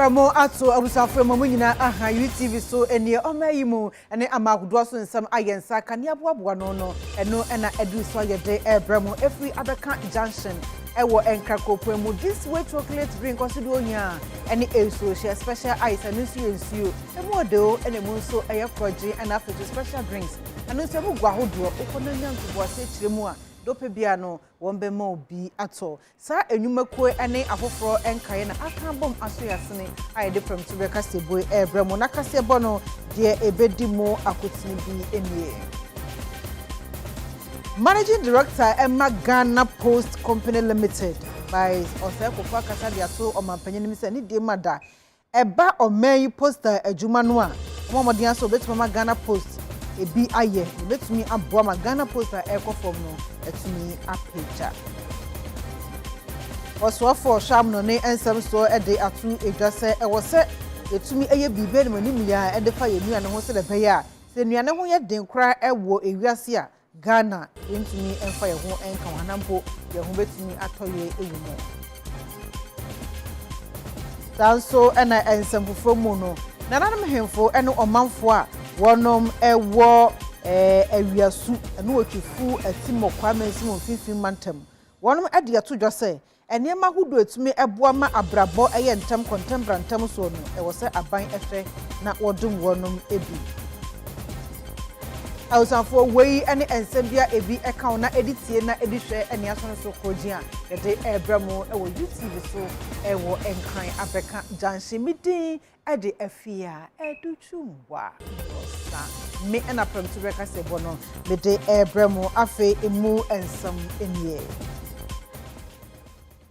Framo ato abusa framo munyina aha UTV so enie omayimu ene amagudo so nsam ayensa kania boaboa no eno ena edu so yede ebramo every abeka junction ewo enkrakopo mu this way chocolate drink consider onya ene eso share special ice and nsuo emu odo ene mu so eye proje and after special drinks anu se mu gwa hodo okona nyantobo ase kiremu a dope bia no wombe ma obi ato sa enwumakuo ene afoforo enkaye na aka bom aso yasene ayede pram to be kaseboy ebramo na kasebo no de ebedi mo akotini bi enie. Managing Director Emma Ghana Post Company Limited by Oseko Kasa dia so omanpanyin mi se ni de mada eba oman poster adwuma no a momodian so betuma Ghana Post ebi aye betumi aboa ma Ghana Post a ekofom no etumi apeja oswo for sham no ne ensem so ede atu edwase ewose etumi eye bibe ne manim ya ede fa yenu ne ho se de beya se nuane ho ye den kra ewo ewiase a Ghana entumi enfa ye ho enka wanampo ye ho betumi atoye ewumo danso ena ensem fofo mu no nananam hemfo ene omanfo a wonom ewo awiasu ene otwefu atimo kwama nsimo fifin mantem wonom ade ato dwase enema hudo etumi eboa ma abrabo eye ntem contemporary ntem so no ewo se aban efe na wodum wonom ebi awsanfo wei ene ensembia ebi eka na editie na edihwe ene aso so kojia yede ebramo ewo UTV so ewo enkan abeka janshi Midday ade Afia Adutwumwaa Morosa me ena pram to be kasebo no Midday ebramo afe emu ensam enie.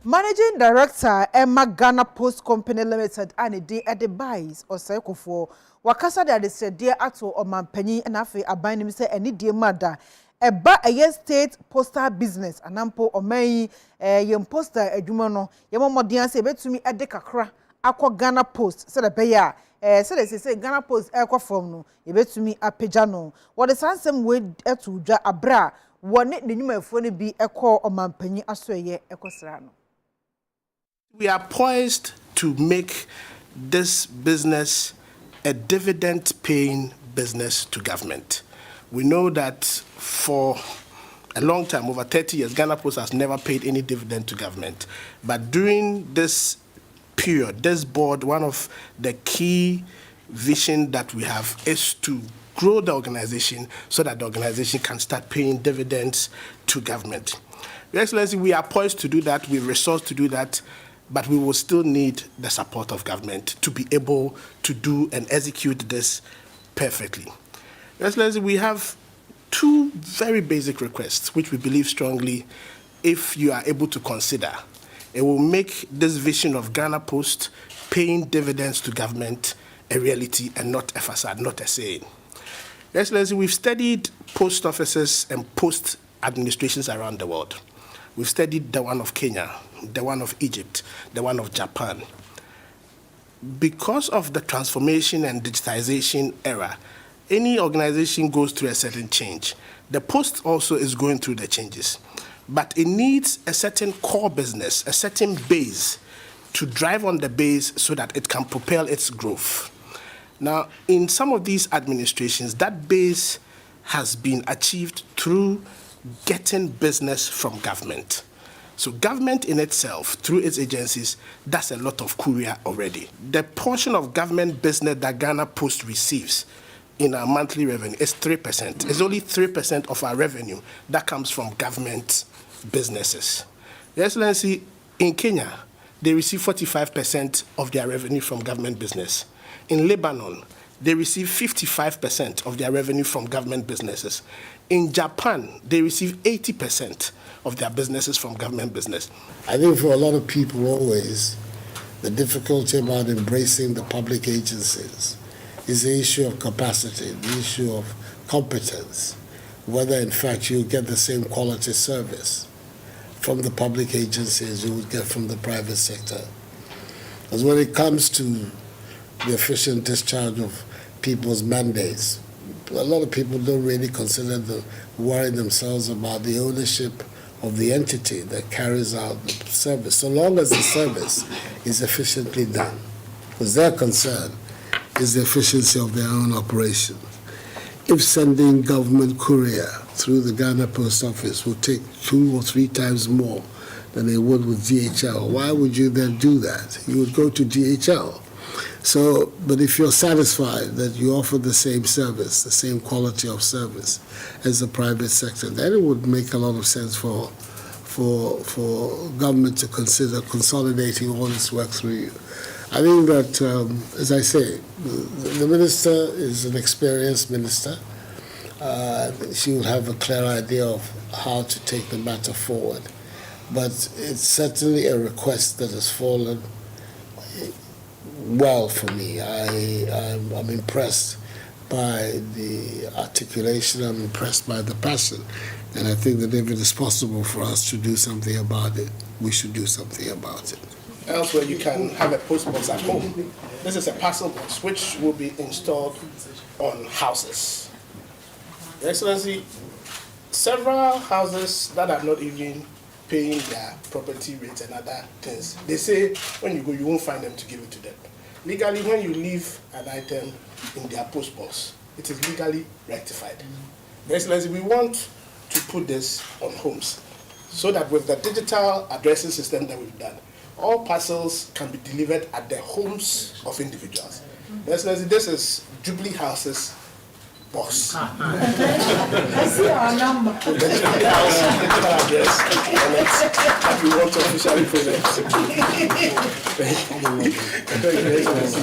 Managing Director Emma Ghana Post Company Limited and the advice or cycle wakasa de adesede ato omanpanyin na afi aban nim se eni die mada eba a state postal business anampo oman yem postal adwuma no yemomodian se betumi ede kakra akọ Ghana Post se de beya se Ghana Post ekofom no yebetumi apeja no wode sansem we etu dwa abra wone nenwumafo ne bi ekọ omanpanyin asoye ekosra no. We are poised to make this business a dividend-paying business to government. We know that for a long time, over 30 years, Ghana Post has never paid any dividend to government. But during this period, this board, one of the key vision that we have is to grow the organization so that the organization can start paying dividends to government. Your Excellency, we are poised to do that, we resource to do that, but we will still need the support of government to be able to do and execute this perfectly. Your Excellency, we have two very basic requests, which we believe strongly, if you are able to consider, it will make this vision of Ghana Post paying dividends to government a reality and not a facade, not a saying. Your Excellency, we've studied post offices and post administrations around the world. We've studied the one of Kenya, the one of Egypt, the one of Japan. Because of the transformation and digitization era, any organization goes through a certain change. The post also is going through the changes. But it needs a certain core business, a certain base to drive on the base so that it can propel its growth. Now, in some of these administrations, that base has been achieved through getting business from government. So government in itself, through its agencies, does a lot of courier already. The portion of government business that Ghana Post receives in our monthly revenue is 3%. It's only 3% of our revenue that comes from government businesses. Your Excellency, in Kenya, they receive 45% of their revenue from government business. In Lebanon, they receive 55% of their revenue from government businesses. In Japan, they receive 80% of their businesses from government business. I think for a lot of people always, the difficulty about embracing the public agencies is the issue of capacity, the issue of competence, whether in fact you get the same quality service from the public agencies you would get from the private sector. Because when it comes to the efficient discharge of people's mandates, a lot of people don't really consider worry themselves about the ownership of the entity that carries out the service. So long as the service is efficiently done, Because their concern is the efficiency of their own operations. If sending government courier through the Ghana Post Office will take 2 or 3 times more than they would with DHL, why would you then do that? You would go to DHL. So, but if you're satisfied that you offer the same service, the same quality of service as the private sector, then it would make a lot of sense for government to consider consolidating all this work through you. I think that, as I say, the minister is an experienced minister. She will have a clear idea of how to take the matter forward. But it's certainly a request that has fallen well for me. I'm impressed by the articulation, I'm impressed by the passion, and I think that if it is possible for us to do something about it, we should do something about it. Elsewhere, you can have a post box at home. This is a parcel box which will be installed on houses. Your Excellency, several houses that are not even paying their property rates and other things, they say when you go, you won't find them to give it to them. Legally, when you leave an item in their post box, it is legally rectified. Your Excellency, we want to put this on homes so that with the digital addressing system that we've done, all parcels can be delivered at the homes of individuals. Your Excellency, this is Jubilee House's box. I see our number. Digital address on it that we want to officially present. Thank you, Your Excellency.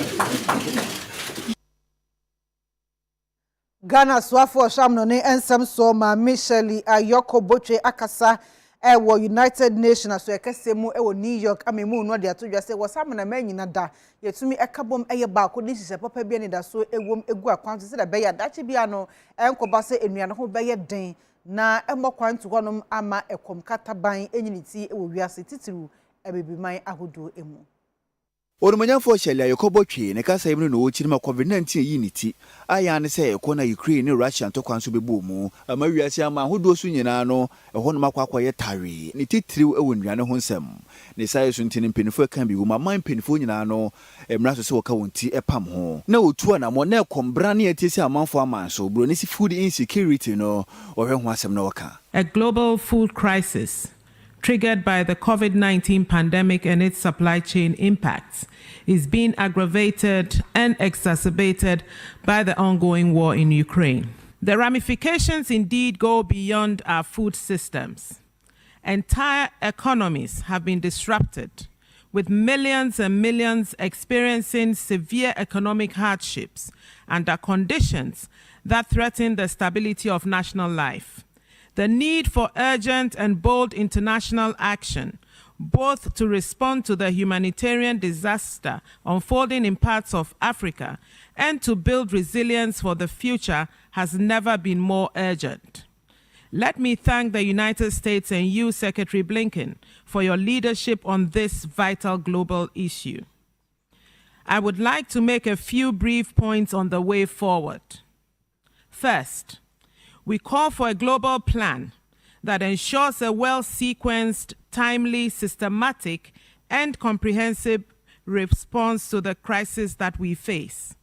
Ghana Swafo Shamnone and some so ma Michelle Ayoko Boche Akasa ewo United Nations so ekasemu ewo New York amemu no de ato dwase wo sam na manyina da yetumi ekabom eye ba ko dis se papa bia ne da so ewom egu akwan se da be ya dache bia no enkoba se enua no ho be ye den na emokwan to honom ama ekom kataban enyiniti ewo wiase titiru ebebiman ahodo emu. Orumanyafo Shelia Yokobotwe ne kasa yimno no ochirima COVID-19 yiniti aya ne se ekona Ukraine ne Russia to kwanso bebu mu ama wiase ama ahodo so nyina no eho no makwakwa ye tare ne titiriw ewo nnuane ho nsem ne sai so ntini mpenifo kan bi wo ma man mpenifo nyina no emra so woka wonti epam ho na otua na mo na ekombra ne atisi amanfo amanso bro ne si food insecurity no ohwe ho asem no waka. A global food crisis triggered by the COVID-19 pandemic and its supply chain impacts is being aggravated and exacerbated by the ongoing war in Ukraine. The ramifications indeed go beyond our food systems. Entire economies have been disrupted, with millions and millions experiencing severe economic hardships under conditions that threaten the stability of national life. The need for urgent and bold international action, both to respond to the humanitarian disaster unfolding in parts of Africa and to build resilience for the future, has never been more urgent. Let me thank the United States and you, Secretary Blinken, for your leadership on this vital global issue. I would like to make a few brief points on the way forward. First, we call for a global plan that ensures a well-sequenced, timely, systematic, and comprehensive response to the crisis that we face.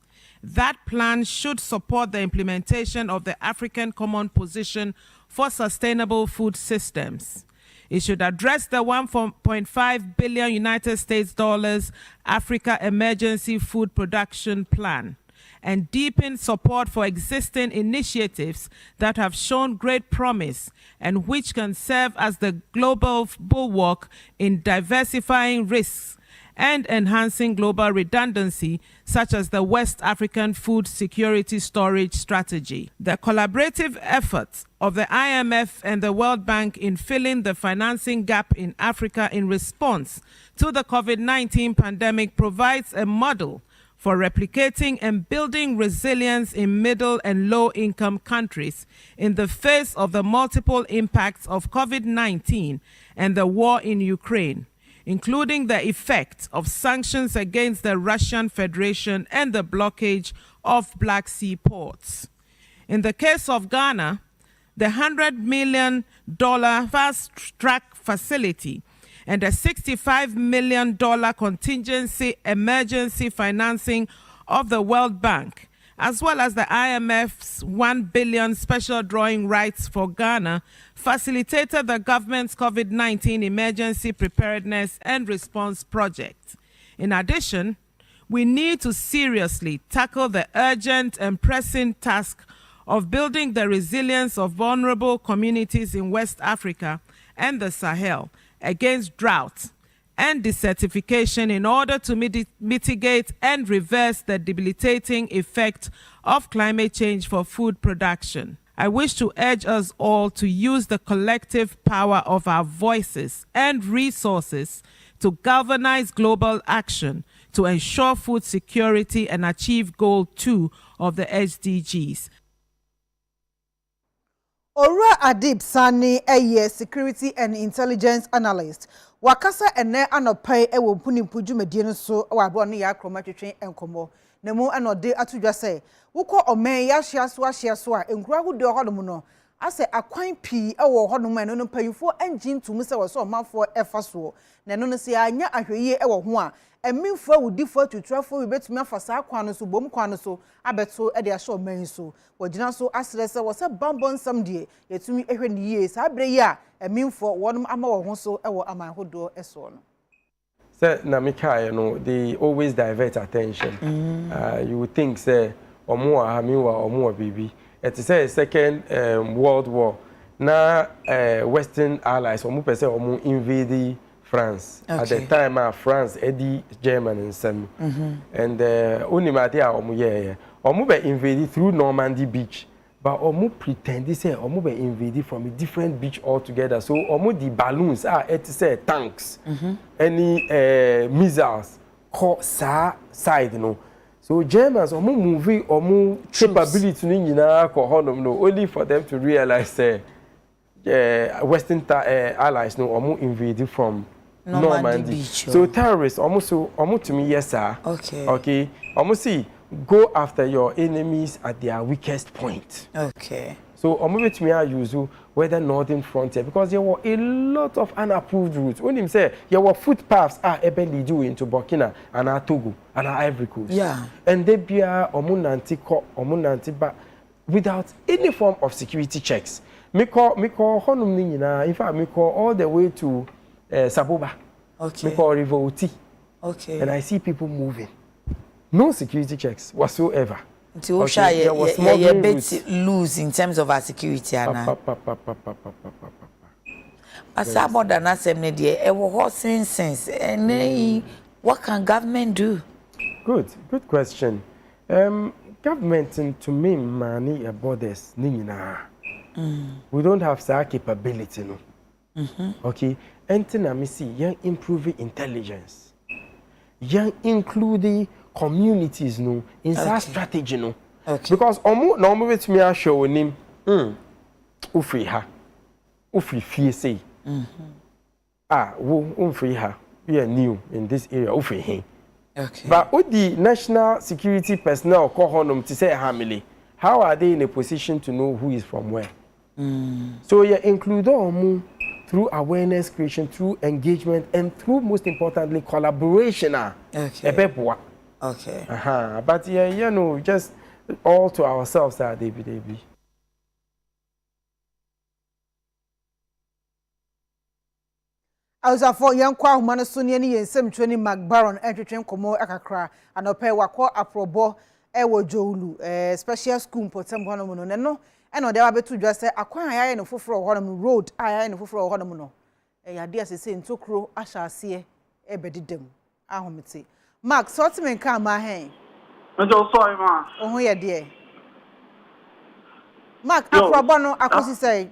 That plan should support the implementation of the African Common Position for Sustainable Food Systems. It should address the $1.5 billion United States dollars Africa Emergency Food Production Plan, and deepen support for existing initiatives that have shown great promise and which can serve as the global bulwark in diversifying risks and enhancing global redundancy, such as the West African Food Security Storage Strategy. The collaborative efforts of the IMF and the World Bank in filling the financing gap in Africa in response to the COVID-19 pandemic provides a model for replicating and building resilience in middle and low-income countries in the face of the multiple impacts of COVID-19 and the war in Ukraine, including the effect of sanctions against the Russian Federation and the blockage of Black Sea ports. In the case of Ghana, the $100 million fast-track facility and a $65 million contingency emergency financing of the World Bank, as well as the IMF's $1 billion special drawing rights for Ghana, facilitated the government's COVID-19 emergency preparedness and response project. In addition, we need to seriously tackle the urgent and pressing task of building the resilience of vulnerable communities in West Africa and the Sahel against drought and desertification in order to mitigate and reverse the debilitating effect of climate change for food production. I wish to urge us all to use the collective power of our voices and resources to galvanize global action to ensure food security and achieve Goal 2 of the SDGs. Ora Adib Sani, a security and intelligence analyst. Wakasa ene anopai ewo mpunipu dwumadie so wabro ne ya kroma twetwen enkomo. Nemu anode atudwa se, wukọ omen ya hia so a enkura gude hodom no. Ase akwan pi ewo hodom eno no payifo engine tum se wo so manfo efa so. Na eno no se anya ahweye ewo ho a eminfo awudifo tuturafo we betumi afasa akwan no so bom kwan no so abeto e de ahye omen so. Wogina so asere se wo se bambon sam de yetumi ehwe ne yie sa abre yi a eminfo wonum ama wo ho so ewo aman hodo eso no. Say na mikaye no, they always divert attention. You would think say omo ahamiwa omo bibi. It is a second World War. Na Western allies omo pese omo invade France. Okay. At the time France Eddie German and some. And only matter omo yeah. Omo be invaded through Normandy beach. But omo pretend they say omo be invaded from a different beach altogether. So omo the balloons are it say tanks. Any missiles call side no. So Germans omo movie omo capability ni nyina ko honum no only for them to realize Western allies no omo invaded from Normandy. Beach, so terrorists omo to me yes sir. Okay. Omo see go after your enemies at their weakest point. Okay. So omo to me use whether northern frontier because there were a lot of unapproved routes. When him say there were footpaths ebe lead you into Burkina and Togo and Ivory Coast. Yeah. And they be omo nanti ba without any form of security checks. Me call honum ni nyina. In fact, me call all the way to Saboba. Okay. Me call River Oti. Okay. And I see people moving. No security checks whatsoever. Until you bet lose in terms of our security. As about the national day, since and what can government do? Good question. Government to me money borders nina. We don't have that capability no. Okay. Anything I see, young improving intelligence, young including communities no in that strategy no. Because omo with me show him ufri ha ufri fie say ufri ha we are new in this area ufri hin. But with the national security personnel call honum to say family, how are they in a position to know who is from where? So you include omo through awareness creation, through engagement, and through most importantly collaboration. Okay. But yeah, you know, just all to ourselves that they be. I was for young kwa humana sonia ni yensem tweni McBaron entwetwen komo akakra anope wakọ aprobo ewo Jowlu special school potem hono mu no no eno de abetu dwa se akwan ayaye no foforo hono mu road ayaye no foforo hono mu no yade asese ntokro ahyase ebedidem ahomete Mark sortment ka ma hen njo sorry ma ohun ye de Mark aprobo no akosi say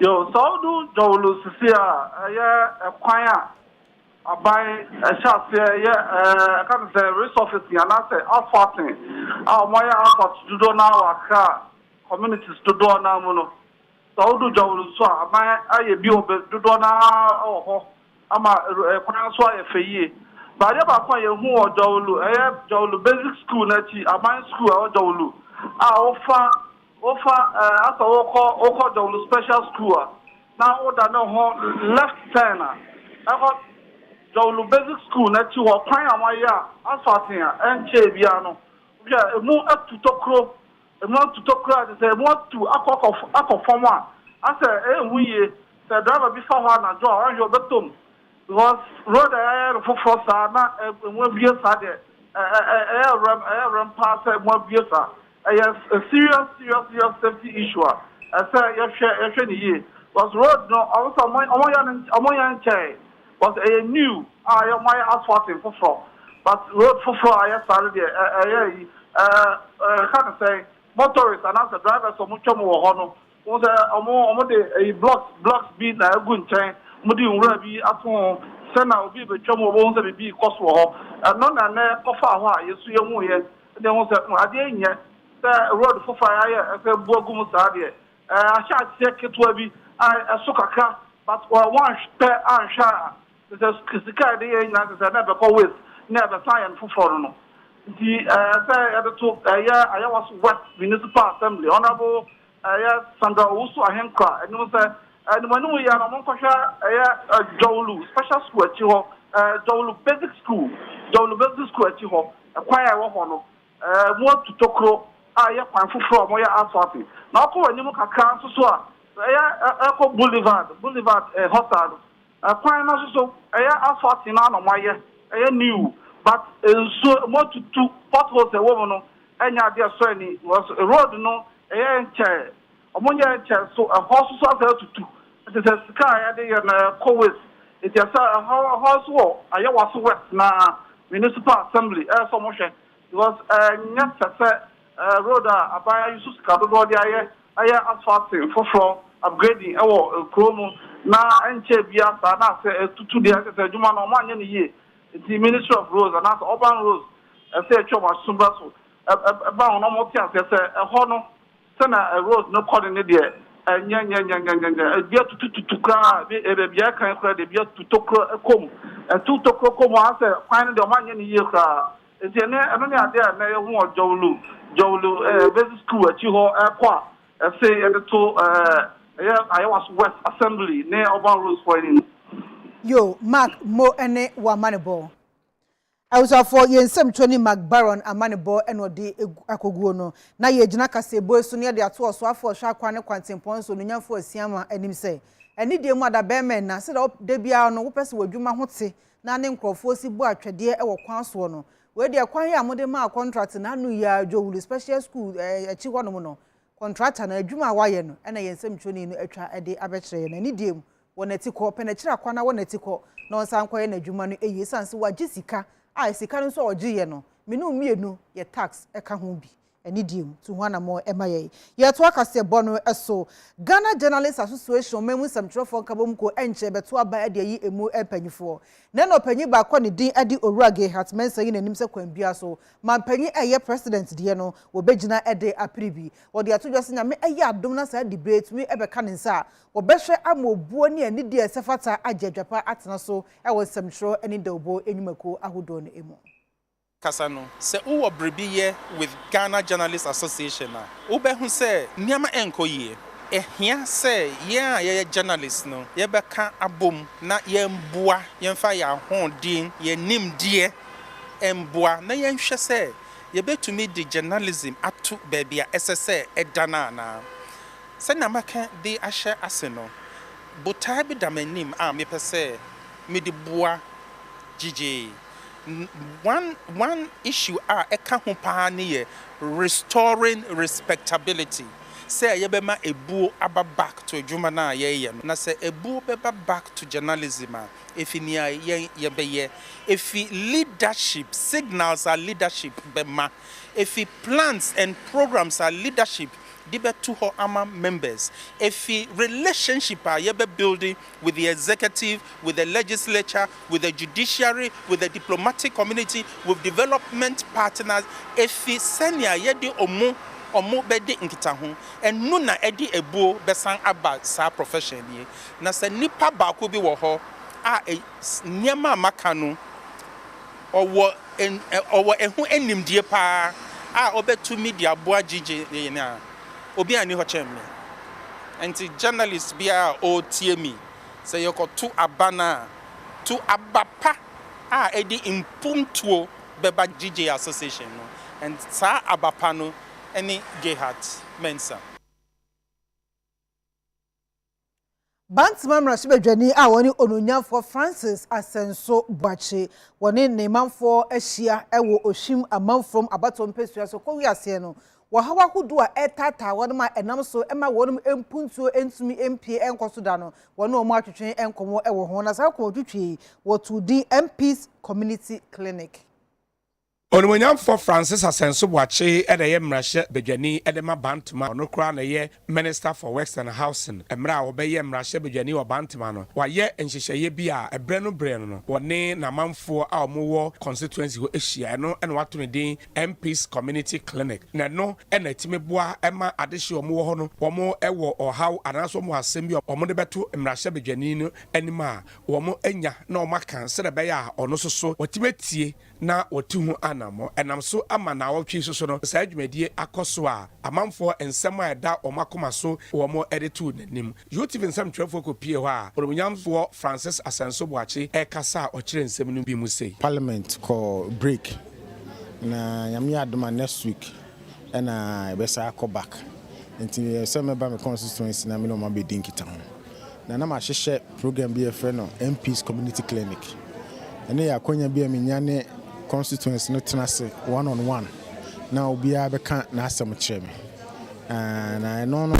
yo so do Jowlu sisi ya kwan a abai chase ya kan say resources ya na say asfalting moya asfalt do na waka communities do na mu no so do Jowlu so abai aye bi obe do na ho ama kwan so aye feye ba de ba kwa ye hu o Jowlu basic school na chi abai school o Jowlu ofa asa oko Jowlu special school Now order no left turn. I got Jolu basic school na chi ho kwan amaya asfatin and chebia no. Yeah, mu up to Tokro, mu to Tokro say mu to akọ form one. I say we the driver before one na draw on your betum. Because road air for sana mu bia sa de ram pass mu bia sa. A serious safety issue. I say you share ni was road no also omoyan chai was a new my asphalting for but road for I started there can say motorists and as the drivers so much more hono was a blocks be na good chain mudi unra bi aton sena obi be chomo won se bi cost ho no na na kofa ho a yesu ye hu ye de ho se ade nya road for fire e buagum sa de asha seketwa bi sukaka but one spare and share the sky the never always never science for no the say at the I was West Municipal Assembly Honorable Sandra Usu Ahenkra and no say and when we are among Jolu special school at you Jolu basic school at you acquire one more to Tokro kwan foforo mo ya asfalting na ko wani mu kakra so Echo Boulevard hospital. Kwan na so asfalting na no moye new but so more to two potholes e wo no enya de so ani was road no nche omonya nche so horse so to two it is a sky de na Cowes it is a house wall was west na municipal assembly so mo hwe because nyasa road abaya yusu skado do de asphalting for upgrading Chrome na enche bia sa na se tutu de se adwuma no ma anye ne ye the Ministry of Roads and that's urban roads say choma sumba so ba ono mo tia se ho no se na road no coordinate de nya bia tutu kra bia kan kra de bia tutokro kom tutokro kom ase kwan de ma anye ne ye kra enti ne eno ne ade na ye hu Jolu basic school at you ho kwa say at the I was West Assembly near urban roads for it. Yo, Mark Mo ene wa manebo. I was for yen sem 20 Mark Baron a manebo eno de akoguo no. Na ye gina kase boy so near de ato so afo hwa kwane kwantempon so no nyamfo asiama anim say. Eni de mu ada be men na se de bia no wo pese wadwuma hote na ne nkrofo si bu atwede e wo kwan so no. We de kwan ya mode ma contract na anu ya Jowulu special school achi hono no. Contractor na adwuma waye no ena yensem twoni no atwa ade abekere na ni diem wonati ko penachira kwana wonati ko no nsan kwaye na adwuma no eyi sanse waje sika a sika no so ogiye no menu mienu ye tax eka ho bi eni diem tu ho na mo emaye ye to akase bono eso Ghana Journalists Association memu samtrofo kabom ko enche beto aba ade yi emu empanyifo na no panyi ba kwa ne din ade Owurage Hatmensa yi nanim se kwanbia so man panyi eye president de no wo begina ede apribi wo de atodwase nya me eye adom na sa debate mi ebeka ne nsa wo behwe amobuo ne ani de sefata agedwapa atena so e wo samtro eni dawbo enyumako ahodo no emu Kasano se uwo brebiye with Ghana Journalists Association na ubehu se niama enko ye ehia se ye journalist no ye beka abom na ye mboa ye mfa ya hondin ye nimdie emboa na ye nhwe se ye betumi di journalism atu bebia SSA edana na se na maka di ahye ase no botai bi damanim a me pese me di boa GJ one issue eka ho pa ne restoring respectability say yebema ebu aba back to adwuma na ye no na say ebu beba back to journalism if nia yebeye if leadership signals are leadership bema if plans and programs are leadership dibe to her AMA members if relationship are yebe building with the executive, with the legislature, with the judiciary, with the diplomatic community, with development partners if senior yedi omo bedi nkita ho enu na edi ebuo besan aba sa profession ye na se nipa ba ko bi wo ho a niema maka no owo ehu enimdie pa a obetu media boa GJ na obi ani ho chemme Anti journalist bia o TME. Say you got 2 abana, 2 abapa. Edi impuntuo beba GJ Association no. And sa abapano any Gerhard Mensa. Bantsman Rashibedwani a woni ononyafo Francis Asenso Boache woni ne manfo ahia ewo ohwim amanfrom abatom pesua so ko wiase no wo hawa hudu a etata woni ma enam so ema wonum empuntuo entumi MP enkoso da no woni omo atwetwen enkomo ewo ho na sa ko twetwe wo to di MP's Community Clinic. Onimonyam for Francis Asenso Boache ede ye mrahye bedwani ede ma bantuma ono kra na ye Minister for Works and Housing emra obeye mrahye bedwani wo bantuma no wa ye enhyehyeye bi a ebre no woni na manfo a omowo constituency ho ehia no ene wato ne din MP's Community Clinic na no ene timeboa ema adehye omowo ho no womo ewo ohaw anaso mo asem bi omo de beto mrahye bedwani no anima womo enya na omaka sere be ya ono soso watimetie na wotu anamo enam so ama na wotwe so no sa adwumadie akoso a amanfo ensem a eda omakoma so womo editu nanim youtube ensem twefo kopie ho a oromunyamfo Francis Asenso Boache ekasa okire ensem no bi mu sei parliament ko break na yami adoma next week na besa ko back nti se me ba me constituency na me no ma be dinkita ho na ma hyehyɛ program bi e frɛ no MP's Community Clinic ene ya konya bi me nyane constituency no tenase one-on-one na obia beka na asem kyerɛ me na no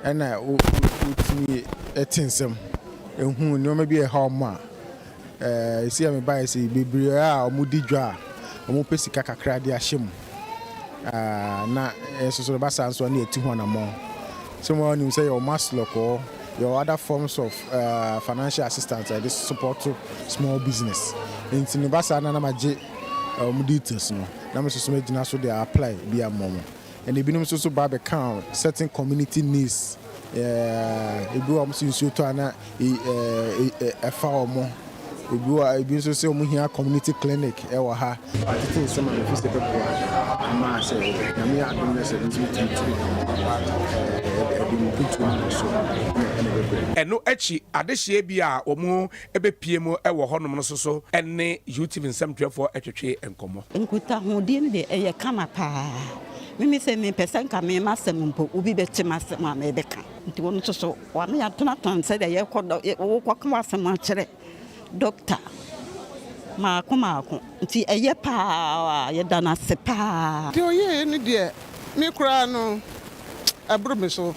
ena utimi etinsem ehun no ma bi e ha ma esi me ba esi bebre a omudi dwa omo pesika kakra de ahyem na so ba san so na eti ho na mo so mo ni say your maslok or your other forms of financial assistance this support to small business into no basa na maje details no na me so megina so they apply be a mom and ebinum so ba be count certain community needs ebi am so to ana e fa omo ebi so se omo hia community clinic e wa ha tete se ma fi se pepo ma se na me adom se eno echi adehye bi a omo ebepie mu ewo honom no so ene YouTube nsem twefo etwetwe enkomo nkuta hodin de eye kama pa mimi se me pesen ka me masem mpo obi betima se ma me beka nti wono so wa me atona ton se de ye kodo wo kwakwa asem a kire doctor ma ko nti eye pa ye dana se pa ti oye ni de me kura no abro me so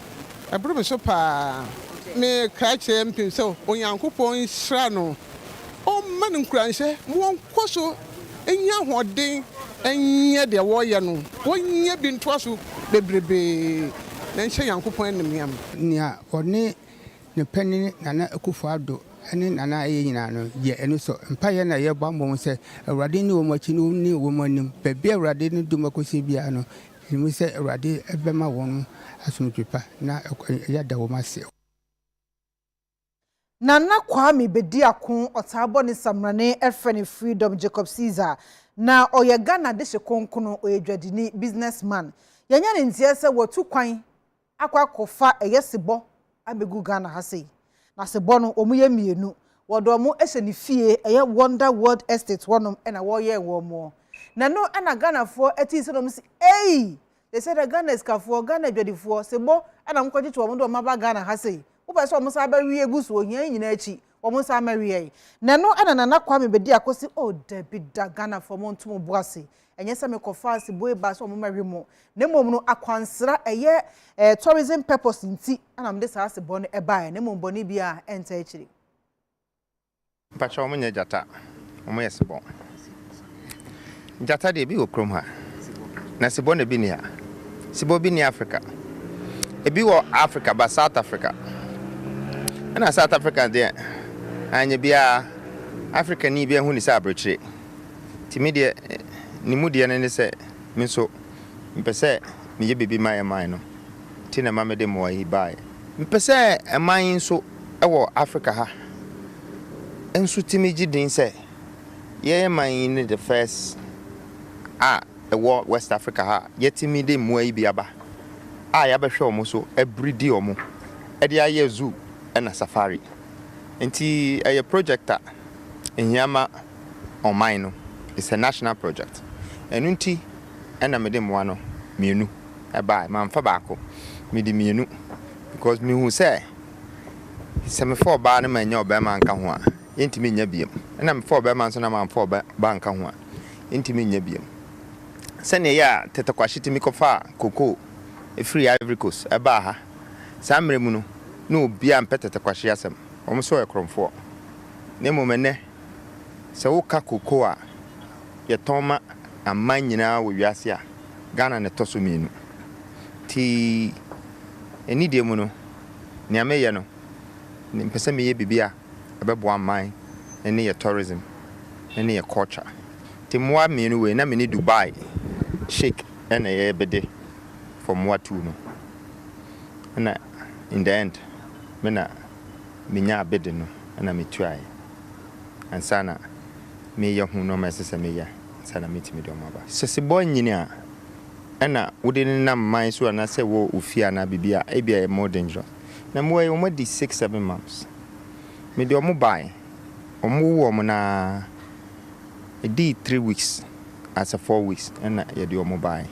pa me krache mpim so onyankopon hira no o man nkranhye mo nkoso enya hoden enya de wo ye no wonya bi ntoaso bebrebe na nhye yankopon enemiam nia one ne pani nana akufo ado ene nana aye nyina no ye eno so mpaye na ye bambo se awrade ni wo machi ni wo manim bebe awrade ni dumakosi bia no ni se awrade ebema won asumtwepa na ya da wo mase Nana Kwame Bediakon otabo ni samrane efreni Freedom Jacob Caesar na oye Ghana de shekonkono oyedwadini businessman yanya ne ntie se wotu kwan akwa kofa eyesebo abegu Ghana ha sei na sebo no omuye mienu wodo mu ehye ni fie eye Wonder World Estate wonom na wo ye wo mo na no ana Ghana fo eti se no si ei they said the Ghana is kafo Ghana dwadifo sebo ana mkwaji to omodo maba Ghana ha sei Ubaso omusa abawie gusu ohia nyina achi omusa amawie na no ana Nana Kwame Bediakosi o David Ghana for montum boase enye se me kofa ase boy ba so omumawe mo na mom no akwansra eye tourism purpose nti ana mde sa ase bo no ebae na mom boni bia enta achiri pacha omunya jata omuye sebo jata de bi okrom ha na sebo na bi ni ha sebo bi ni Africa ebi wo Africa ba South Africa na South Africa there anya bia Africa ni bia hu ni sa abreche timide ni mudie ne se me so mpese me ye bebi my no ti na mamede mo yi bai mpese eman so ewo Africa ha enso timiji din se ye man ni the first ewo West Africa ha ye timide mo yi bia ba ya be hwe omo so everyday omo ɛde ayɛ zoo ɛna safari nti ɛyɛ project a ehiama ɔman no it's a national project ɛno nti ɛna mede mmoa no mienu ɛbaa mamfa baako mede mienu because me hu sɛ me for ba na manya obema nka ho a yentimi nya biem na me for obema nso na man for ba nka ho a yentimi nya biem sɛ ne ya tetekwahye mi kofa koko free Ivory Coast eba ha saa mmerɛ mu no na obi a mpetetekwahye asɛm ɔmo so ekromfo ne momene sɛ wo ka koko a yɛtɔn ma aman nyinaa wɔ wiase a Ghana ne toso mienu ti eni de mu no ne ameyɛ no ne mpɛsɛ meyɛ bibia ɛbɛboa aman ne yɛ tourism ne yɛ culture ti moa mienu we na me ni Dubai shake na yɛ bede for moa tu no na in the end me na menya bede no na me tuai ansana me yɛ hu no ma sɛ me yɛ sana metimi do maba sɛ boy nyini a na wode na man so na sɛ wo ofia na bibia e bia more dangerous na mo yɛ mo di 6-7 months me de omo buy omo wo mo na e di 3 weeks as a 4 weeks na ye de omo buy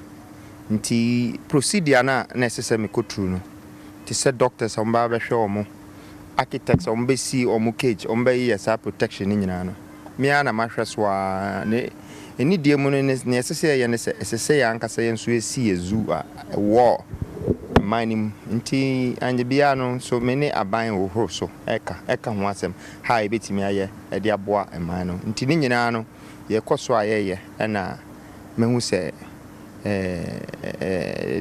nti procedure na necessary me kotru no ti sɛ doctors omo ba hwɛ omo architects omo be see omo cage omo be yes protection ni nyina no me ana ma hwɛ so a ne eni die mu no ne ɛsɛ yɛ ne sɛ ya ankasa yɛ nso esi ezu a wɔ mining nti anje bia no so me ne aban wo horo so eka ho asɛm ha ebetimi ayɛ ɛde aboa eman no nti ne nyinaa no yɛ kɔso ayɛ ɛna mehu sɛ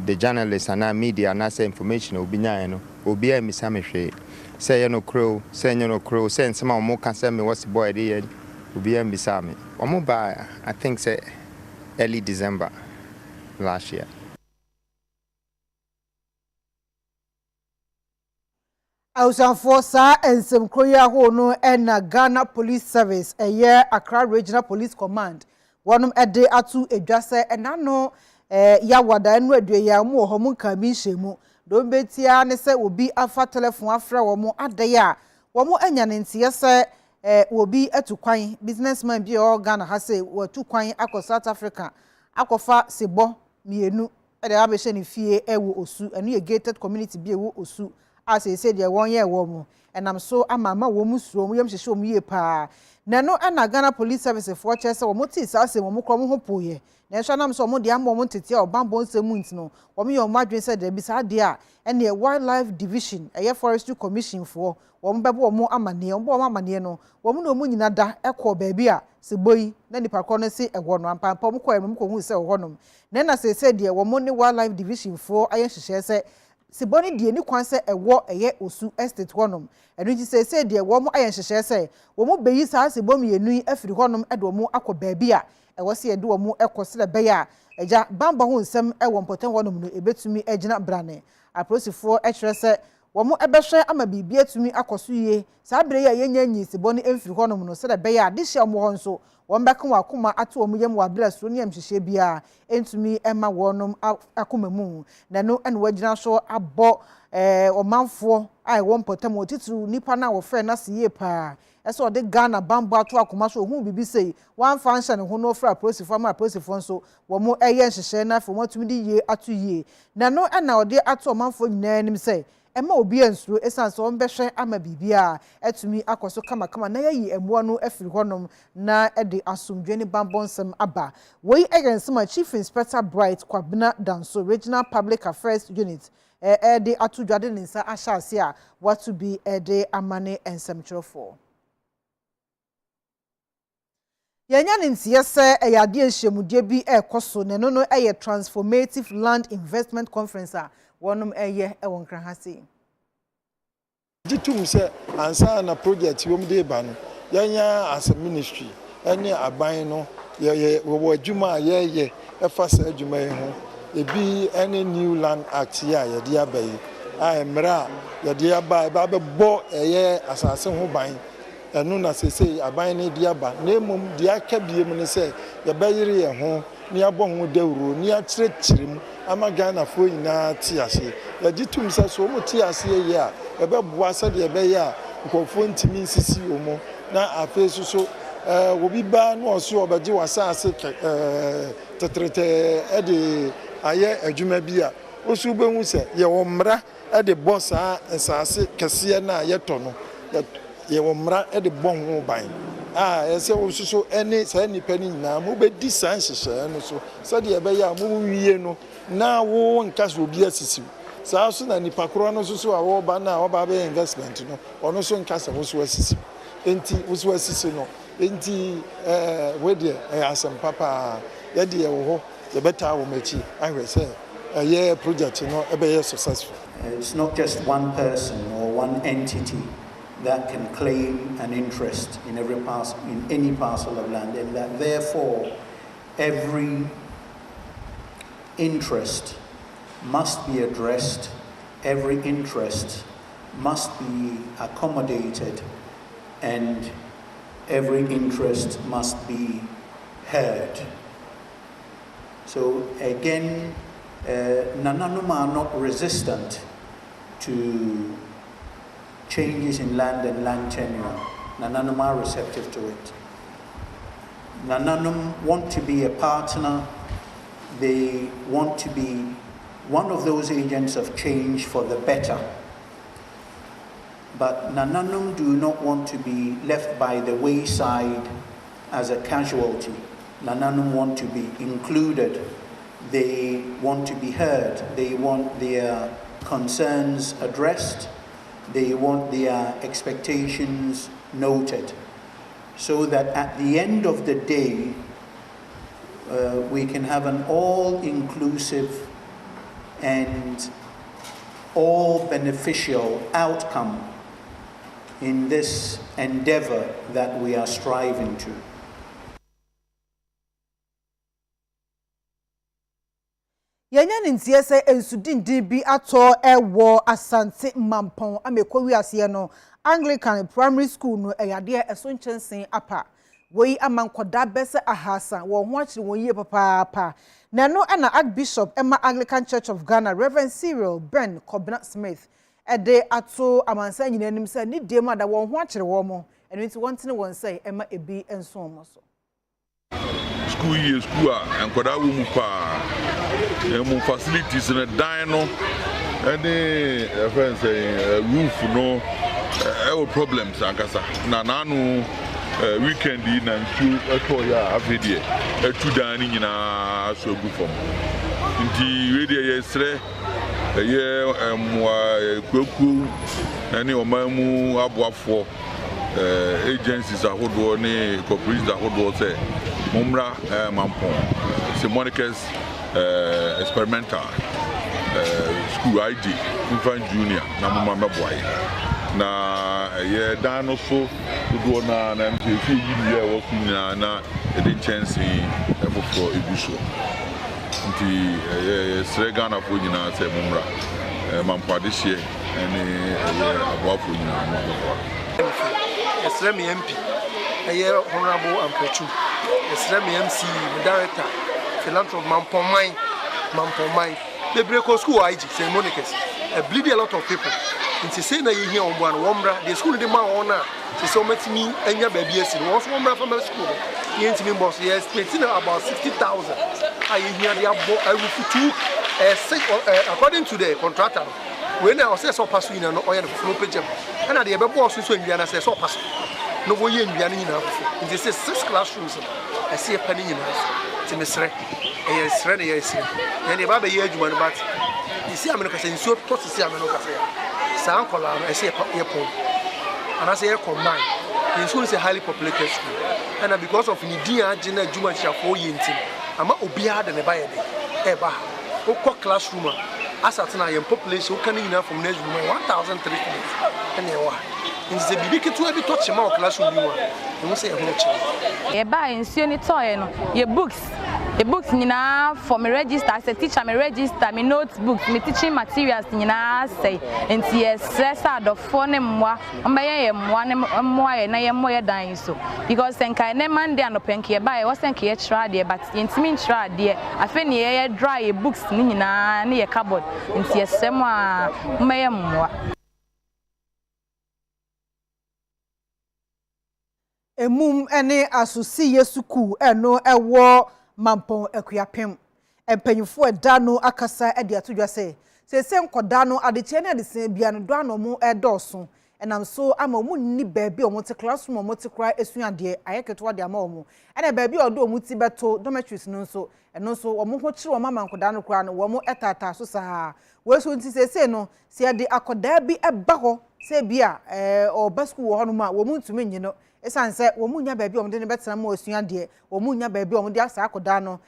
the journalists and media na say information obi nyaa no obi a misa me hwɛ sɛ yɛ no crow sɛ nyɛ no crow sɛ nsɛm a mo ka sɛ me was boy de yɛ obi a misa me omo ba I think say early December last year. Ausanfo sa ensem kroya ho no na Ghana Police Service Accra Regional Police Command wonom ede atu edwase enano yawada enu adue ya mu ho mu kan bi nhemu do betia ne se obi afa telephone afra wo mu ade a wo mu anya ne ntie se obi atukwan businessman bi o Ghana ha se watukwan akọ South Africa akọfa sebo mienu ede abehye ne fie ewo osu enu ye gated community bi ewo osu as he said ye won ye wo mu enam so amama wo mu suo mu yem hyehye wo mu ye pa na no na Ghana Police Service for chese wo mu ti sa se wo mu krom ho poye na ehwa nam so wo mu de ambo mu tete o bambo nsemu ntino wo mu ye wo madwen se de bi sa de a ene wildlife division forestry commission for wo mu bebo wo mu amane wo mu amane no wo mu no mu nyina da ekọ baabi a se boyi na nipa kọ no se ewo no ampampa mu kọ mu ko hu se wo no na se said ye wo mu ne wildlife division for aye hyehye se Siboni die ni kwan se ewo osu estate honom enu ji se die wo mo ayen hyehye se wo mo beyi sa sibom yenu afiri honom e do mo akọ baabi a ewo se ye de wo mo ekosele be ya eja bamba ho nsem ewo mpoten honom no ebetumi agina brane aposifo ehwere se wo mo ebehwe ama bibia tumi akoso yie sa bere ya yenya nyi siboni emfiri honom no se de be ya de hye mo ho nso wo mbeka wakoma ato wo yem wadra so ne amhyehye bia entumi ema wonom akoma mu na no ene wagina so abo omanfo ai wo mpotam otitru nipa na wo frɛ na se yie pa eso de Ghana bambo ato akoma so hu bibi sei wan function ho no fra prosifo ma prosifo nso wo mo eye nhyehyɛ na fo mo tumi di yie ato yie na no ena ode ato omanfo nyina nim sei ema obi ansuro esanso on behwe ama bibia etumi akoso kama na yayi embo no afiri honom na ede asomdwe ne bambonsem aba wei egensema Chief Inspector Bright Kwabena Danso Regional Public Affairs Unit ede atudwade ninsa ahyase a what to be ede amane ensemtrofo yanya nintie se eyade enhyemude bi ekoso ne no transformative land investment conference a wonom ewon krahase ditum se ansa na project wom de ba no yanya as a ministry ene aban no ye wo adwuma ye efa sa adwuma yi ho ebi ene new land act ya ye de abayi a emra ye de aba ba bo asase ho ban enu na sese aban ne de aba na emom de aka biem ne se ye bayire ye ho ni abɔ ho dawuro ni akyerɛkyerɛm ama Ghana fo nyinaa ti ase yajitum sa so mo ti ase ye a ebe boa sa de ebe ya nkofo ntimi nsisi omo na afi so obi ba no oso obaji wasa ase tetrete e de aye adwuma bi a osu be hu se ye wo mra e de boss a nsase kese na ye to no ye wo mra e de bon ho ban ese osuso ene sa nipa ni nyina mo be di san hyehyɛ no so sa de ebe ya mo wiye no na wo nka so obi asisi sa so na nipa koro no so a wo ba na wo ba be investment no ono so nka sa wo so asisi enti wo so asisi no enti we de asem papa ye de ye wo ho ye beta wo machi ahwe say ye project no e be successful. It's not just one person or one entity that can claim an interest in any parcel of land, and that therefore every interest must be addressed, every interest must be accommodated, and every interest must be heard. So again, Nananum are not resistant to changes in land and land tenure. Nananum are receptive to it. Nananum want to be a partner. They want to be one of those agents of change for the better. But Nananum do not want to be left by the wayside as a casualty. Nananum want to be included. They want to be heard. They want their concerns addressed. They want their expectations noted, so that at the end of the day, we can have an all-inclusive and all-beneficial outcome in this endeavor that we are striving to. Yanya nintie se ensudindin bi ato ewo Asante Mampon amekwa wiase no Anglican Primary School no eyade eso nchensen apa wei amankoda bese ahasa wo ho akire won yie papa na no na Archbishop Emma Anglican Church of Ghana Reverend Cyril Ben Kobna Smith ede ato amansa nyinanim se ni dem ada wo ho akire wo mo eno nti wontene won say Emma ebi enso mo so school and kwada wo mu pa mu facilities na dan no any friends say roof no problems ankasa na nanu weekend na ntu eto ya afedie etu dan ni nyina so gu fom nti we dey yesre ye kweku ani omamu aboafo agencies ahodo ne corporations ahodo say Mumra Mampon, Simonicus experimental school ID, infant junior, Namama boy. Na dano so to do na MTF year was na a chance for Ibuso. The Sregana Pugina said Mumra Mampa this year and a Wafuna. Esremi MP, Honorable Ampechu. Esremi MC, Director, Philanthropy Mampomai. They break school IG, St. Monica's. Bleed a lot of people. And to say that you hear on one Wombra, the school de Maona, to so much me and your baby. Once Wombra from the school, the intimate boss, yes, it's about 60,000. I hear the I will put two, according to the contractor. When I was so passing and oil for no picture, and I the boss who Indiana says so pass. No way in Indiana. In this 6 classrooms, I see a penny in us. It's a Misre, a Sreni, and a baby age one, but you see, America saying so close to see America. San Cola, I say a airport, and I say a combine. The school is a highly populated school, and because of Nidia, Jenna, Juma, 4 years, I'm not Obia and a buyer. Eba, Oko classroom, as at now, population can enough from next room 1,300 and you are. In the BBQ to every touch amount classroom, you say a whole child. You buy in Sunny toy, your books, The books nyina for me register as a teacher, me register me notebooks, me teaching materials nyina say enti yes adofo ne mwa mbaye mwa ne mwa na ye moye dan so because enka ne Monday anopenke ye ba ye wasenke ye try there but ntimi try there afi ne ye dry books nyina ne ye cupboard enti yesem a mbaye mwa. Emum ene asusi yesuku eno ewo mampon ekuyapem empanyufo eda no akasa ede atodwa se nkoda no adechie na adese bia no do anomo edoso enam so ama omu ni baabi omo te classroom omo te kra esuade ayeketo de ama omo ena baabi odo omu ti beto dormitories no so eno so omo ho kire omo mankoda no kra no omo etata so saa weso nti se no se ade akoda bi eba ho se bia oba school wo ho no ma omu ntumi nyino esanse omu nya baabi omo de ne betena ma osuade omu nya baabi omo de asa akoda no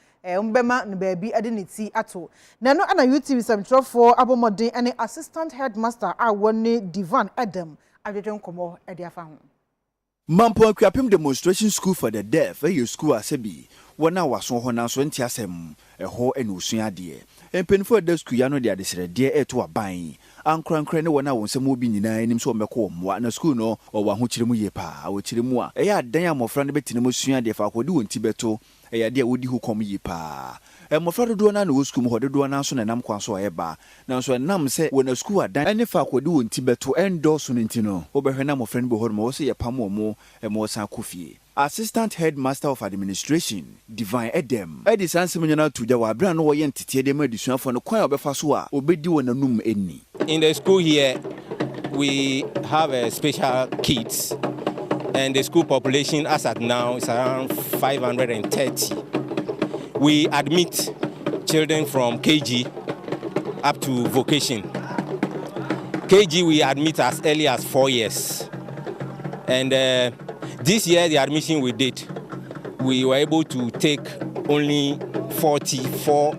mbema ne baabi ade ne ti ato na no ana UTV semtrofo abomodin ene assistant headmaster a woni Divan Adam adwedwe nkomo ade afa ho Mampon Kwapem demonstration school for the deaf school asebi wona waso ho na so nti asem ho ene osuade empenfo da school ya no de adesrede eto aban ankrankran ne wona wonsem obi nyina enim so mekọ mwa na school no owa ho kiremu ye pa awo kiremu a eya adan amofra ne betinemu suade fa akodi wonti beto eya de wodi hukom yi pa mofra dodo na wo school mo dodo na so na nam kwan so eba na so nam se wona school adan ene fa akodi wonti beto endorse no nti no obehwe na mofra ne bo ho mo so ye pam mo mo san kofie. Assistant Headmaster of Administration, Divine Edem. Edi sanse mnyana tuja wa bra no woye ntete de madisuafo no kwan obefa so a obedi wonanum eni. In the school here we have a special kids and the school population as at now is around 530. We admit children from KG up to vocation. KG we admit as early as 4 years. And this year, the admission we did, we were able to take only 44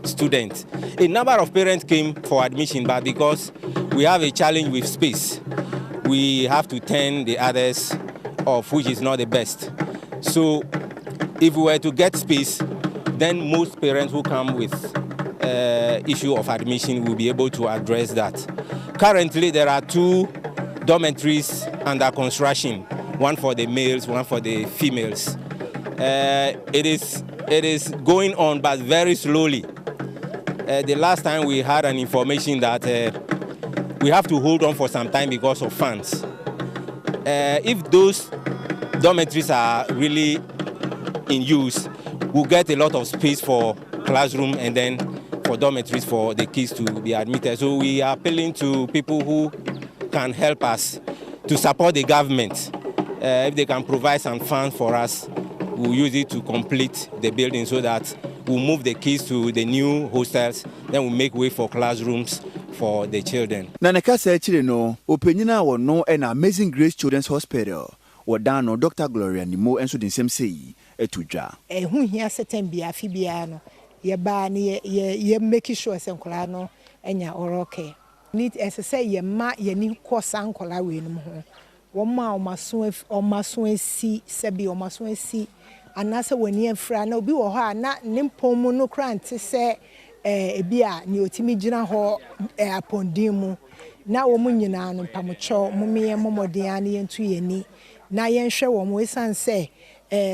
students. A number of parents came for admission, but because we have a challenge with space, we have to turn the others off, which is not the best. So if we were to get space, then most parents who come with issue of admission will be able to address that. Currently, there are 2 dormitories under construction. One for the males, one for the females. It is going on, but very slowly. The last time we had an information that we have to hold on for some time because of funds. If those dormitories are really in use, we'll get a lot of space for classroom and then for dormitories for the kids to be admitted. So we are appealing to people who can help us to support the government. If they can provide some funds for us, we'll use it to complete the building so that we'll move the kids to the new hostels, then we'll make way for classrooms for the children. Naneka say chile no, openyina wo no an Amazing Grace Children's Hospital. Wadano Dr. Gloria Nimo enso din sem sei etudwa. Hu hia setem bia fi bia no. Ye ba ne ye make sure senkola no enya oroke. Need say ye ma ye ni kosa nkola we no ho. Woma omaso esi sebi omaso esi anase wani afra na obi wo ho a na ne mpom no krante se ebi a ne otimi gina ho apondin mu na wo munyina no pamocho mumiye momodin an yentu yeni na yenhwe wo mo esanse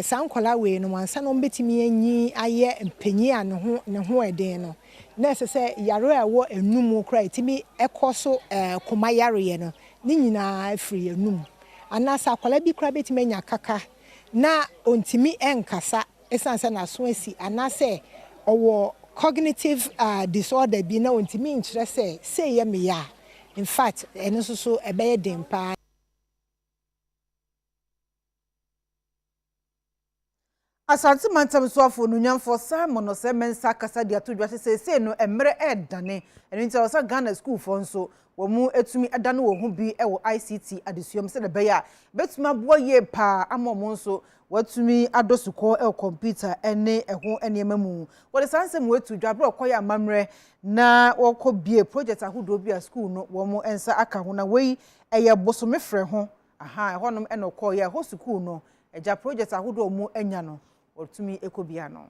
sankola we no wansa no betimi anyi aye mpanyi a ne ho eden no na se yaro a wo enum kra etimi ekoso koma yaro ye no ni nyina free enum anasa akwala bi kra betime nya kaka na ontimi enkasa esanse na so asi anase owo cognitive disorder bi na ontimi nkyere se ye me ya in fact eno so ebeye den pa. Asante mantam so afo no nyamfo Simon no se mensa kasa dia to dwa se no emre edane eno nti osa Ghana school fo nso wo mu etumi edane wo hu bi e wo ICT adesuom se de be ya betuma bo ye pa amom nso watumi adosuko e computer ene eho enema mu wo de sansem wetu dwa bro koya mamre na woko bie project ahodo bi a school no wo mu ensa aka ho na wei eye bosome frɛ ho aha ehonom enokɔ ye ho school no eja project ahodo mu enya no otumi ekobia no.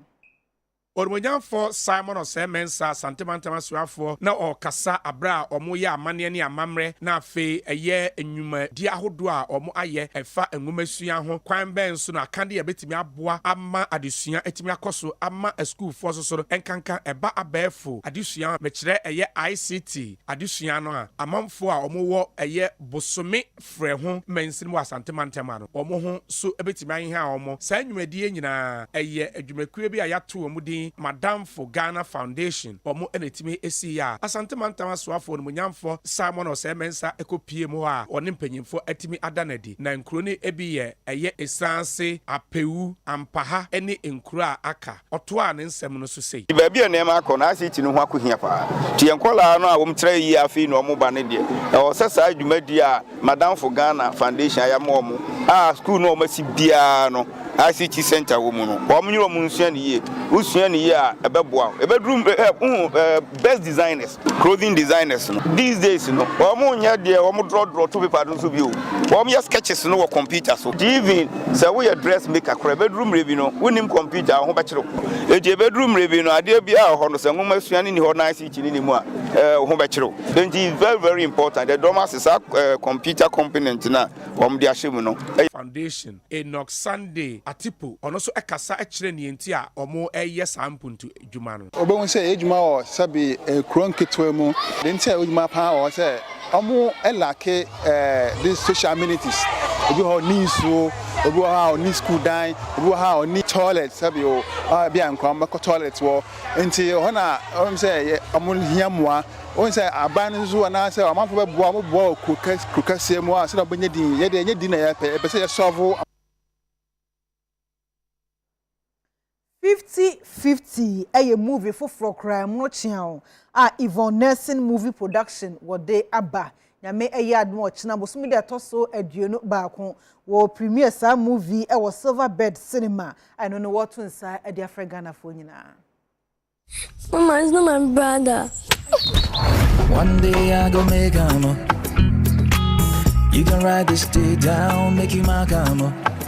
Ormonyanfo Simon Osemensa Santemantama Suafo na okasa abra omo ya amane ne amamre na afe eye enwuma di ahodo a omo aye efa enwumasua ho kwan ben so na akande ya betimi aboa ama adesua etimi akoso ama school for so enkanka eba abefo adesua mekire eye ICT adesua no a amamfo a omo wo eye bosome frɛ ho mensin wa Santemantama no omo ho so ebetimi ahe a omo sa enwumadi nyina eye adwumakuo bi a yato omo din Madam for Ghana Foundation omo enetimi esi ya Asantemantama Suafo no munyamfo Simon Osemensa ekopie mu a oni mpanyimfo etimi adanadi na nkuro ne ebi ye eye esanse apewu ampaha ene nkuro a aka oto a ne nsem no so sei ba bia na ma akọ na asiti no ho akohia pa ti enkola no a wo mtre yi afi no omo ba ne de o sesa adwumadi a Madam for Ghana Foundation ayamo omo a school no omo si bia no ICT center wo mu no omnyo mu nsua ne ye usua ne ye a ebeboa ebedrum best designers clothing designers no these days no omo nya de omo draw to paper no so bi o omo ya sketches no wo computer so even say we dress maker kra bedroom rebi no wonim computer ho ba kire e bedroom rebi no ade bia ho no se nwoma sua ne ni ho na ICT ni mu a ho ba kire then it is very very important the dormant is a computer component na omo de ahye mu no Foundation Enoch Sunday Atipo ono so ekasa ekire ne enti a omo eye sampuntu edwuma no obewon say edwuma o sabi kronketwe mu de enti a edwuma pa o say omo elake these social amenities obi ho ni so obi ho ni school dan obi ho ni toilet sabi o bi ankwa mako toilet wo enti ho na say omo hiamoa on say aban zo na say amafo be boa mo boa krokase mu a say obenya din ye de nya din na ya pe say solve 50-50 a movie for crime no chiao Yvonne Nelson movie production what they aba na me a yard watch na bosumi de toso aduonu baako wo premiere sa movie e was Silver Bed Cinema I don't know what to inside e dia Ghana for nyina Mama is not my brother. One day I go make you can write this day down, make you my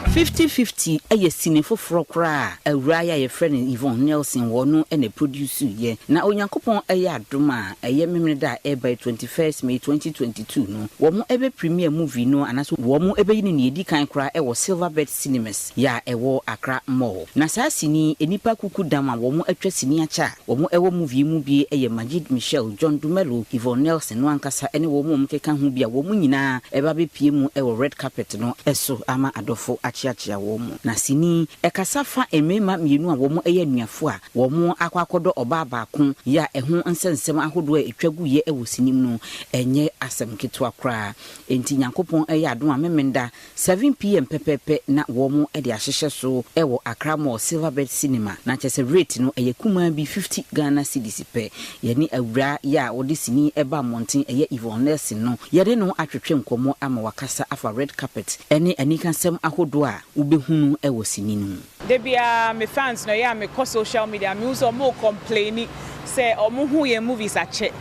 50-50 eye sine foforo kra awuraya ye friend Yvonne Nelson wono ene produce ye na onyankopon eye adoma eye memne da ebe 21st May 2022 no wo mo ebe premiere movie no anaso wo mo ebe yini ne edi kan kra e wo Silver Bed Cinemas ya ewo Accra Mall na saa sini enipa kuku dama wo mo atwa sini acha wo mo ewo movie mu bi eye Majid Michelle John Dumelo Yvonne Nelson no ankasa ene wo mo mkeka hu bia wo mo nyina eba be pie mu ewo red carpet no eso ama adofo chia womu na sini ekasafa emema mienu a womu eye nuafo a womu akwakodo oba baako ya eho nsensem ahodo a etwagu ye ewo sinim no enye asem ketwa kra enti nyankopon eye adom a memenda 7 pm pepepe na womu ede ahyehye so ewo Accra Mall Silver Bed Cinema na chese rate no eye kuma bi 50 Ghana cedis pe ye ni awura ya wode sini eba monten eye Yvonne Nelson no ye de no atwetwe nkomo ama wakasa afa red carpet ene anikansem ahodo a ubehunu ewo sininu debia me fans no ya me ko social media me uso mo complaining say omo hu ye movies ache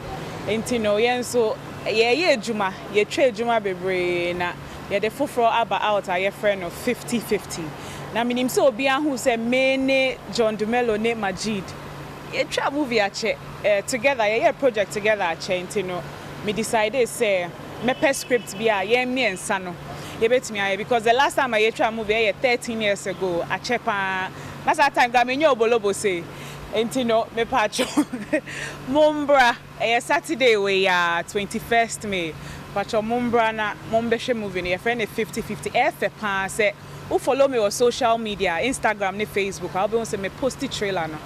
enti no yen so ye adwuma ye twa adwuma bebre na ye de foforo aba out a ye friend of 50-50 na minim so obi ahu say me ne John Dumelo ne Majid ye twa movie ache together ye project together ache enti no me decided say me per script bia ye me ensa no because the last time I tried a movie 13 years ago, I checked last time I mean obolobo say entino me pacho Mumbra Saturday we 21st May pacho Mumbra na Mumbeshe movie your friend 50-50 efe pa say who follow me on social media Instagram ne Facebook I'll be on say me post trailer no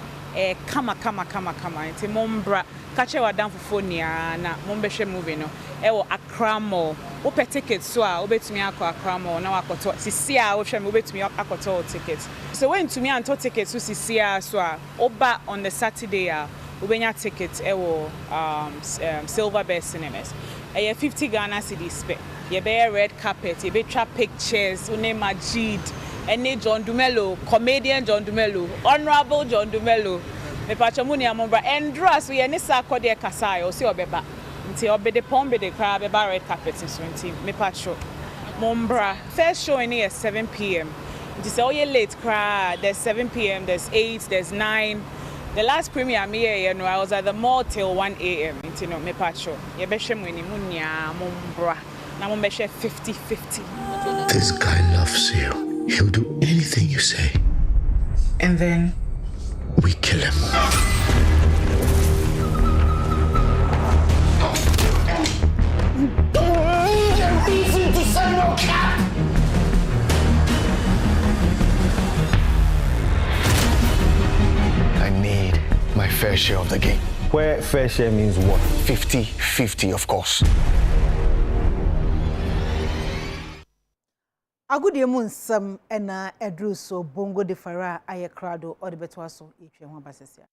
kama enti Mumbra kache wa dan fofonia na Mumbeshe movie no ewo Accra Mall ope tickets so a obetumi akọ Accra Mall na wakoto sisi a wo hwe me obetumi akoto tickets so when to me anto tickets so sisi a so a oba on the Saturday a obenya tickets ewo Silver Bed Cinemas 50 Ghana cedis pe ye be red carpet ye be twa pictures une Majid ene John Dumelo comedian John Dumelo honorable John Dumelo me pachomuni amombra endra so ye ne sakode kasa yo si obeba nti obede pombe de crab be red carpet so nti me pacho mombra first showing here 7 p.m. nti say oh you late crowd there's 7 p.m. there's 8 there's 9 The last premiere me here, I was at the mall till 1 a.m. You know, me patrol. You be shame when you munya mumbra. Na mo be 50-50. This guy loves you. He'll do anything you say. And then we kill him. I need my fair share of the game. Where fair share means what? 50-50, of course. Agudie mu nsam ena edru so bongo de fara aye krado o de beto aso etwe ho abasesia.